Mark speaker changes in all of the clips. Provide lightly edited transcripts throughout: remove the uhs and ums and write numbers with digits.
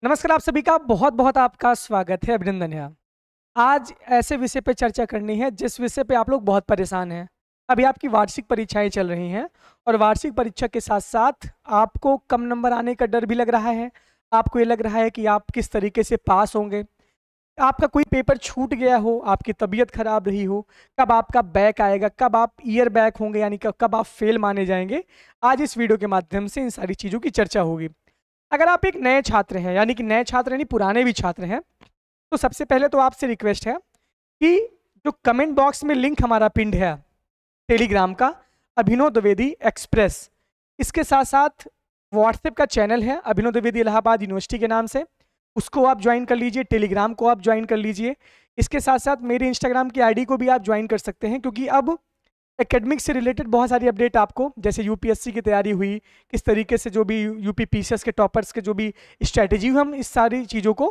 Speaker 1: नमस्कार, आप सभी का बहुत बहुत आपका स्वागत है, अभिनंदन है। आज ऐसे विषय पे चर्चा करनी है जिस विषय पे आप लोग बहुत परेशान हैं। अभी आपकी वार्षिक परीक्षाएं चल रही हैं और वार्षिक परीक्षा के साथ साथ आपको कम नंबर आने का डर भी लग रहा है। आपको ये लग रहा है कि आप किस तरीके से पास होंगे। आपका कोई पेपर छूट गया हो, आपकी तबीयत खराब रही हो, कब आपका बैक आएगा, कब आप ईयर बैक होंगे, यानी कब आप फेल माने जाएंगे। आज इस वीडियो के माध्यम से इन सारी चीज़ों की चर्चा होगी। अगर आप एक नए छात्र हैं, यानी कि नए छात्र यानी पुराने भी छात्र हैं, तो सबसे पहले तो आपसे रिक्वेस्ट है कि जो कमेंट बॉक्स में लिंक हमारा पिंड है टेलीग्राम का, अभिनव द्विवेदी एक्सप्रेस, इसके साथ साथ व्हाट्सएप का चैनल है अभिनव द्विवेदी इलाहाबाद यूनिवर्सिटी के नाम से, उसको आप ज्वाइन कर लीजिए। टेलीग्राम को आप ज्वाइन कर लीजिए। इसके साथ साथ मेरे इंस्टाग्राम की आईडी को भी आप ज्वाइन कर सकते हैं, क्योंकि अब एकेडमिक से रिलेटेड बहुत सारी अपडेट आपको, जैसे यूपीएससी की तैयारी हुई, किस तरीके से जो भी यूपी पीसीएस के टॉपर्स के जो भी स्ट्रैटेजी हुई, हम इस सारी चीज़ों को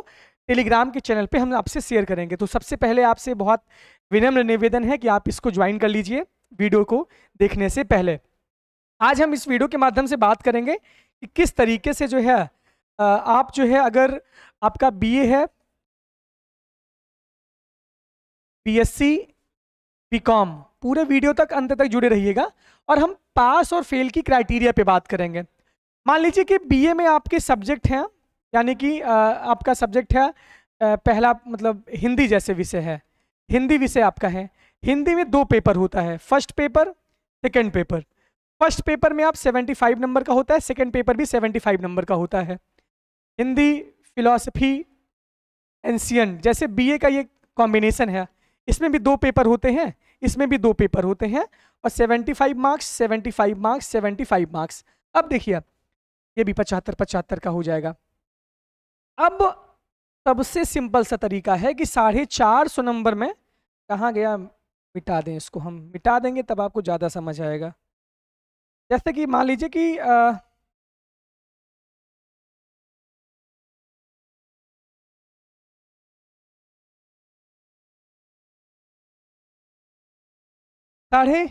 Speaker 1: टेलीग्राम के चैनल पे हम आपसे शेयर करेंगे। तो सबसे पहले आपसे बहुत विनम्र निवेदन है कि आप इसको ज्वाइन कर लीजिए वीडियो को देखने से पहले। आज हम इस वीडियो के माध्यम से बात करेंगे कि किस तरीके से जो है आप जो है, अगर आपका बीए है, बीएससी, बीकॉम, पूरे वीडियो तक अंत तक जुड़े रहिएगा और हम पास और फेल की क्राइटेरिया पे बात करेंगे। मान लीजिए कि बीए में आपके सब्जेक्ट हैं, यानी कि आपका सब्जेक्ट है पहला मतलब हिंदी जैसे विषय है, हिंदी विषय आपका है। हिंदी में दो पेपर होता है, first paper, second paper. First paper में आप 75 नंबर का होता है, सेकंड पेपर भी 75 नंबर का होता है। हिंदी, फिलॉसफी, एंशियंट, जैसे बीए का ये कॉम्बिनेशन है, इसमें भी दो पेपर होते हैं, इसमें भी दो पेपर होते हैं, और 75 मार्क्स, 75 मार्क्स, 75 मार्क्स। अब देखिए, ये भी 75-75 का हो जाएगा। अब सबसे सिंपल सा तरीका है कि 450 नंबर में, कहाँ गया, मिटा दें इसको, हम मिटा देंगे तब आपको ज़्यादा समझ आएगा। जैसे कि मान लीजिए कि साढ़े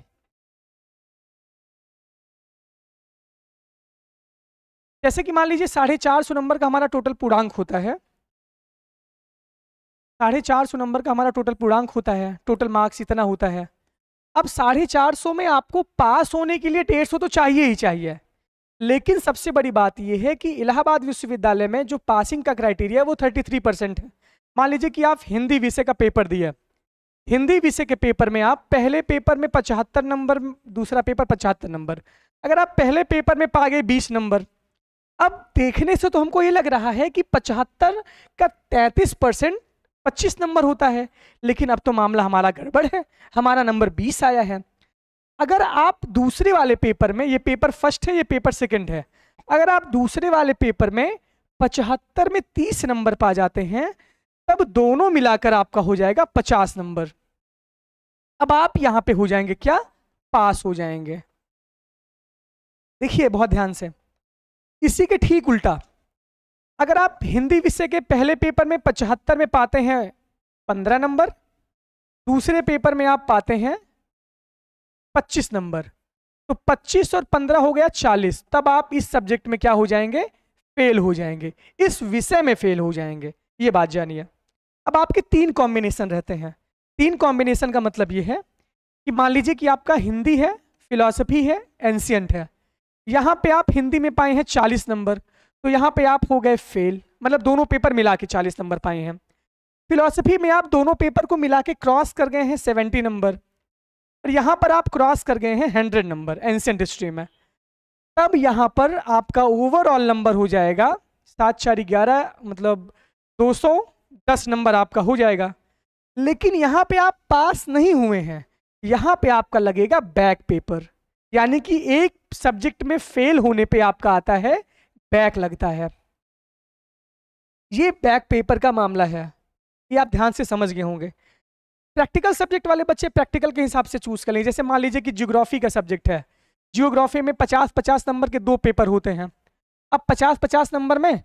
Speaker 1: जैसे कि मान लीजिए 450 नंबर का हमारा टोटल पूर्णांक होता है। 450 नंबर का हमारा टोटल पूर्णांक होता है, टोटल मार्क्स इतना होता है। अब 450 में आपको पास होने के लिए 150 तो चाहिए ही चाहिए, लेकिन सबसे बड़ी बात यह है कि इलाहाबाद विश्वविद्यालय में जो पासिंग का क्राइटेरिया है वो 33% है। मान लीजिए कि आप हिंदी विषय का पेपर दिए, हिंदी विषय के पेपर में आप पहले पेपर में 75 नंबर, दूसरा पेपर 75 नंबर, अगर आप पहले पेपर में पा गए 20 नंबर, अब देखने से तो हमको ये लग रहा है कि 75 का 33% 25 नंबर होता है, लेकिन अब तो मामला हमारा गड़बड़ है, हमारा नंबर 20 आया है। अगर आप दूसरे वाले पेपर में, ये पेपर फर्स्ट है, ये पेपर सेकंड है, अगर आप दूसरे वाले पेपर में 75 में 30 नंबर पा जाते हैं, तब दोनों मिलाकर आपका हो जाएगा 50 नंबर। अब आप यहां पे हो जाएंगे क्या, पास हो जाएंगे। देखिए बहुत ध्यान से, इसी के ठीक उल्टा, अगर आप हिंदी विषय के पहले पेपर में 75 में पाते हैं 15 नंबर, दूसरे पेपर में आप पाते हैं 25 नंबर, तो 25 और 15 हो गया 40, तब आप इस सब्जेक्ट में क्या हो जाएंगे, फेल हो जाएंगे, इस विषय में फेल हो जाएंगे। ये बात जानिए। अब आपके 3 कॉम्बिनेशन रहते हैं। 3 कॉम्बिनेशन का मतलब ये है कि मान लीजिए कि आपका हिंदी है, फिलॉसफी है, एंशियंट है। यहाँ पे आप हिंदी में पाए हैं 40 नंबर, तो यहाँ पे आप हो गए फेल, मतलब दोनों पेपर मिला के 40 नंबर पाए हैं। फिलॉसफी में आप दोनों पेपर को मिला के क्रॉस कर गए हैं 70 नंबर, और यहाँ पर आप क्रॉस कर गए हैं 100 नंबर एंशियंट हिस्ट्री में। तब यहाँ पर आपका ओवरऑल नंबर हो जाएगा 7×4=11, मतलब 210 नंबर आपका हो जाएगा। लेकिन यहाँ पे आप पास नहीं हुए हैं, यहाँ पे आपका लगेगा बैक पेपर, यानी कि एक सब्जेक्ट में फेल होने पे आपका आता है बैक लगता है। ये बैक पेपर का मामला है, ये आप ध्यान से समझ गए होंगे। प्रैक्टिकल सब्जेक्ट वाले बच्चे प्रैक्टिकल के हिसाब से चूज कर लें। जैसे मान लीजिए कि ज्योग्राफी का सब्जेक्ट है, ज्योग्राफी में 50-50 नंबर के 2 पेपर होते हैं। अब 50-50 नंबर में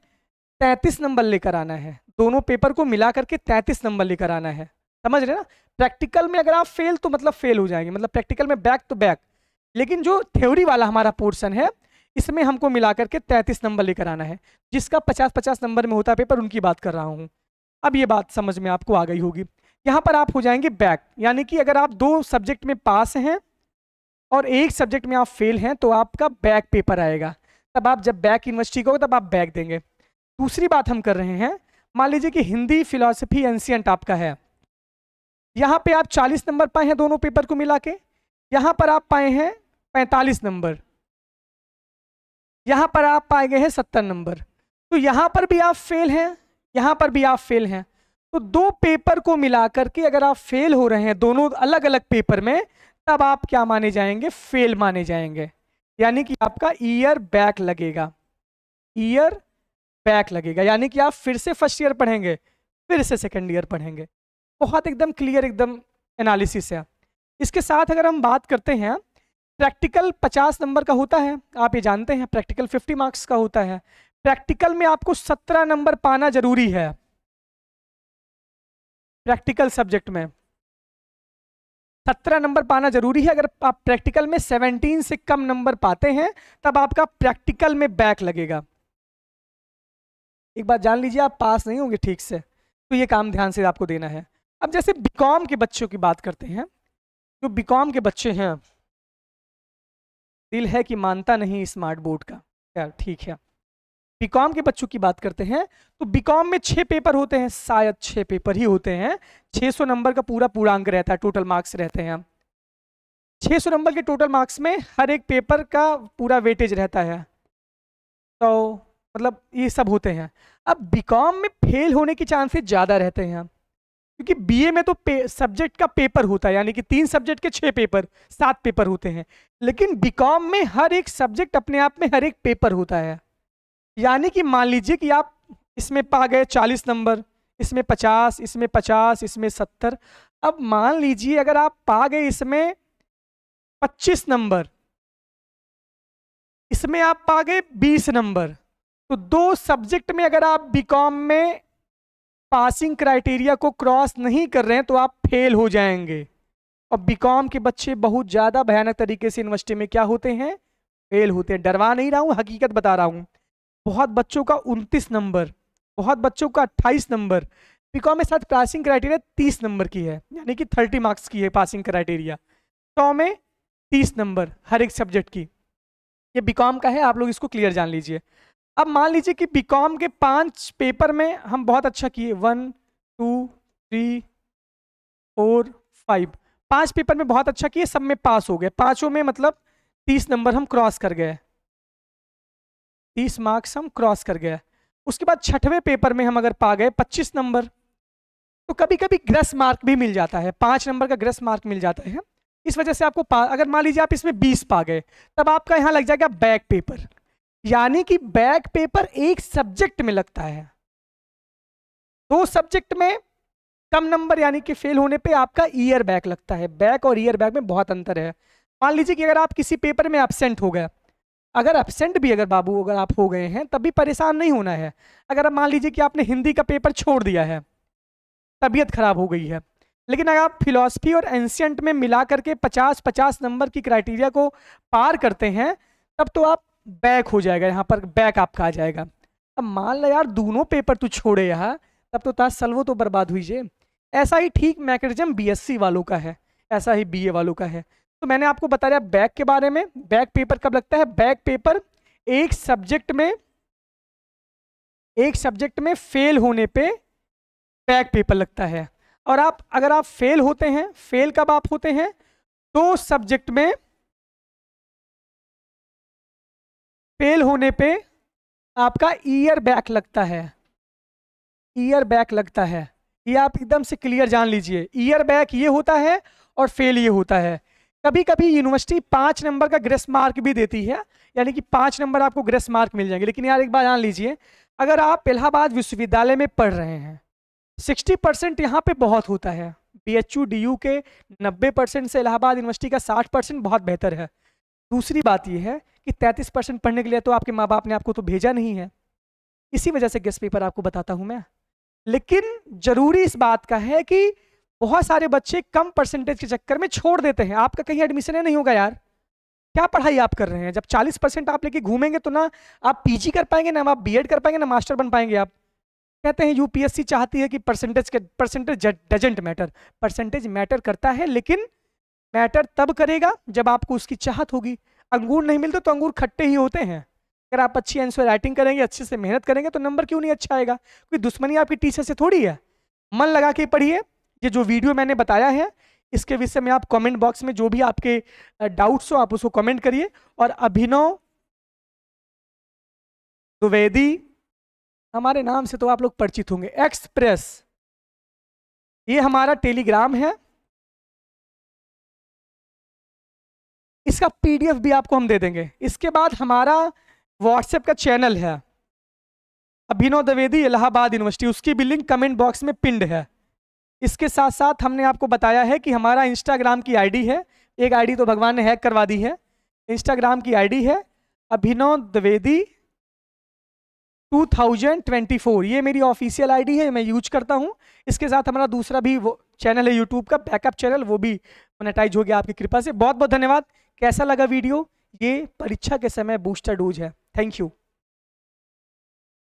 Speaker 1: 33 नंबर लेकर आना है, दोनों पेपर को मिला करके 33 नंबर लेकर आना है, समझ रहे ना। प्रैक्टिकल में अगर आप फेल तो मतलब फेल हो जाएंगे, मतलब प्रैक्टिकल में बैक तो बैक। लेकिन जो थ्योरी वाला हमारा पोर्शन है, इसमें हमको मिलाकर के 33 नंबर लेकर आना है। जिसका 50-50 नंबर में होता है पेपर, उनकी बात कर रहा हूँ। अब ये बात समझ में आपको आ गई होगी। यहाँ पर आप हो जाएंगे बैक, यानी कि अगर आप 2 सब्जेक्ट में पास हैं और 1 सब्जेक्ट में आप फेल हैं तो आपका बैक पेपर आएगा। तब आप जब बैक यूनिवर्सिटी को तब आप बैक देंगे। दूसरी बात हम कर रहे हैं, मान लीजिए कि हिंदी, फिलॉसफी, एंशिएंट आपका है। यहाँ पे आप 40 नंबर पाए हैं दोनों पेपर को मिला के, यहाँ पर आप पाए हैं 45 नंबर, यहाँ पर आप पाए गए हैं 70 नंबर। तो यहाँ पर भी आप फेल हैं, यहाँ पर भी आप फेल हैं। तो 2 पेपर को मिलाकर के अगर आप फेल हो रहे हैं दोनों अलग अलग पेपर में, तब आप क्या माने जाएंगे? फेल माने जाएंगे। यानी कि आपका ईयर बैक लगेगा, ईयर बैक लगेगा, यानी कि आप फिर से फर्स्ट ईयर पढ़ेंगे, फिर से सेकंड ईयर पढ़ेंगे। बहुत एकदम क्लियर, एकदम एनालिसिस है। इसके साथ अगर हम बात करते हैं, प्रैक्टिकल 50 नंबर का होता है, आप ये जानते हैं। प्रैक्टिकल 50 मार्क्स का होता है। प्रैक्टिकल में आपको 17 नंबर पाना जरूरी है। प्रैक्टिकल सब्जेक्ट में 17 नंबर पाना जरूरी है। अगर आप प्रैक्टिकल में 17 से कम नंबर पाते हैं तब आपका प्रैक्टिकल में बैक लगेगा। एक बात जान लीजिए, आप पास नहीं होंगे ठीक से, तो ये काम ध्यान से आपको देना है। अब जैसे बीकॉम के बच्चों की बात करते हैं, जो बीकॉम के बच्चे हैं, दिल है कि मानता नहीं स्मार्ट बोर्ड का, यार ठीक है। बीकॉम के बच्चों की बात करते हैं तो बीकॉम में 6 पेपर होते हैं, शायद 6 पेपर ही होते हैं। 600 नंबर का पूरा पूर्णांक रहता है, टोटल मार्क्स रहते हैं। 600 नंबर के टोटल मार्क्स में हर एक पेपर का पूरा वेटेज रहता है, तो मतलब ये सब होते हैं। अब बीकॉम में फेल होने के चांसेस ज़्यादा रहते हैं, क्योंकि बीए में तो सब्जेक्ट का पेपर होता है, यानी कि 3 सब्जेक्ट के 6 पेपर, 7 पेपर होते हैं। लेकिन बीकॉम में हर एक सब्जेक्ट अपने आप में हर एक पेपर होता है। यानी कि मान लीजिए कि आप इसमें पा गए 40 नंबर, इसमें 50, इसमें 50, इसमें 70। अब मान लीजिए अगर आप पा गए इसमें 25 नंबर, इसमें आप पा गए 20 नंबर, तो 2 सब्जेक्ट में अगर आप बीकॉम में पासिंग क्राइटेरिया को क्रॉस नहीं कर रहे हैं तो आप फेल हो जाएंगे। और बीकॉम के बच्चे बहुत ज़्यादा भयानक तरीके से यूनिवर्सिटी में क्या होते हैं? फेल होते हैं। डरवा नहीं रहा हूँ, हकीकत बता रहा हूँ। बहुत बच्चों का 29 नंबर, बहुत बच्चों का 28 नंबर। बीकॉम में साथ पासिंग क्राइटेरिया 30 नंबर की है, यानी कि 30 मार्क्स की है पासिंग क्राइटेरिया। 100 में 30 नंबर हर एक सब्जेक्ट की। ये बीकॉम का है, आप लोग इसको क्लियर जान लीजिए। अब मान लीजिए कि बीकॉम के 5 पेपर में हम बहुत अच्छा किए, 1, 2, 3, 4, 5, 5 पेपर में बहुत अच्छा किए, सब में पास हो गए। 5 में मतलब 30 नंबर हम क्रॉस कर गए, 30 मार्क्स हम क्रॉस कर गए। उसके बाद 6वें पेपर में हम अगर पा गए 25 नंबर, तो कभी कभी ग्रेस मार्क भी मिल जाता है, 5 नंबर का ग्रेस मार्क मिल जाता है। इस वजह से आपको अगर मान लीजिए आप इसमें 20 पा गए, तब आपका यहाँ लग जाएगा बैक पेपर। यानी कि बैक पेपर एक सब्जेक्ट में लगता है। 2 सब्जेक्ट में कम नंबर यानी कि फेल होने पे आपका ईयर बैक लगता है। बैक और ईयर बैक में बहुत अंतर है। मान लीजिए कि अगर आप किसी पेपर में एब्सेंट हो गए, अगर एब्सेंट भी अगर बाबू अगर आप हो गए हैं तब भी परेशान नहीं होना है। अगर आप मान लीजिए कि आपने हिंदी का पेपर छोड़ दिया है, तबीयत खराब हो गई है, लेकिन अगर आप फिलॉसफी और एंशिएंट में मिला करके 50-50 नंबर की क्राइटेरिया को पार करते हैं, तब तो आप बैक हो जाएगा, यहाँ पर बैक आपका आ जाएगा। अब मान लो यार दोनों पेपर तू छोड़े यहाँ, तब तो ताज सलवो तो बर्बाद हुई जे। ऐसा ही ठीक मैकेनिज्म बीएससी वालों का है, ऐसा ही बीए वालों का है। तो मैंने आपको बताया बैक के बारे में। बैक पेपर कब लगता है? बैक पेपर एक सब्जेक्ट में फेल होने पे बैक पेपर लगता है। और आप अगर आप फेल होते हैं, फेल कब आप होते हैं? 2 सब्जेक्ट में फेल होने पे आपका ईयर बैक लगता है, ईयर बैक लगता है। ये आप एकदम से क्लियर जान लीजिए। ईयर बैक ये होता है और फेल ये होता है। कभी कभी यूनिवर्सिटी 5 नंबर का ग्रेस मार्क भी देती है, यानी कि 5 नंबर आपको ग्रेस मार्क मिल जाएंगे। लेकिन यार एक बात जान लीजिए, अगर आप इलाहाबाद विश्वविद्यालय में पढ़ रहे हैं, 60% यहाँ पे बहुत होता है। BHU DU के 90% से इलाहाबाद यूनिवर्सिटी का 60% बहुत बेहतर है। दूसरी बात यह है कि 33% पढ़ने के लिए तो आपके माँ बाप ने आपको तो भेजा नहीं है, इसी वजह से गेस्ट पेपर आपको बताता हूँ मैं। लेकिन जरूरी इस बात का है कि बहुत सारे बच्चे कम परसेंटेज के चक्कर में छोड़ देते हैं। आपका कहीं एडमिशन नहीं होगा यार, क्या पढ़ाई आप कर रहे हैं? जब 40% आप लेके घूमेंगे तो ना आप पीजी कर पाएंगे, ना आप बीएड कर पाएंगे, ना मास्टर बन पाएंगे आप। कहते हैं यूपीएससी चाहती है कि percentage doesn't matter. Percentage matter करता है, लेकिन मैटर तब करेगा जब आपको उसकी चाहत होगी। अंगूर नहीं मिलते तो अंगूर खट्टे ही होते हैं। अगर आप अच्छी आंसर राइटिंग करेंगे, अच्छे से मेहनत करेंगे, तो नंबर क्यों नहीं अच्छा आएगा? कोई दुश्मनी आपकी टीचर से थोड़ी है। मन लगा के पढ़िए। ये जो वीडियो मैंने बताया है इसके विषय में आप कमेंट बॉक्स में जो भी आपके डाउट्स हो आप उसको कमेंट करिए। और अभिनव द्विवेदी हमारे नाम से तो आप लोग परिचित होंगे, एक्सप्रेस, ये हमारा टेलीग्राम है। इसका पीडीएफ भी आपको हम दे देंगे। इसके बाद हमारा व्हाट्सएप का चैनल है अभिनव द्विवेदी इलाहाबाद यूनिवर्सिटी, उसकी भी लिंक कमेंट बॉक्स में पिंड है। इसके साथ साथ हमने आपको बताया है कि हमारा इंस्टाग्राम की आईडी है। एक आईडी तो भगवान ने हैक करवा दी है। इंस्टाग्राम की आईडी है अभिनव द्विवेदी 2024, ये मेरी ऑफिशियल आईडी है, मैं यूज करता हूँ। इसके साथ हमारा दूसरा भी वो चैनल है यूट्यूब का, बैकअप चैनल, वो भी मोनेटाइज हो गया आपकी कृपा से। बहुत बहुत धन्यवाद। कैसा लगा वीडियो? ये परीक्षा के समय बूस्टर डोज है। Thank you.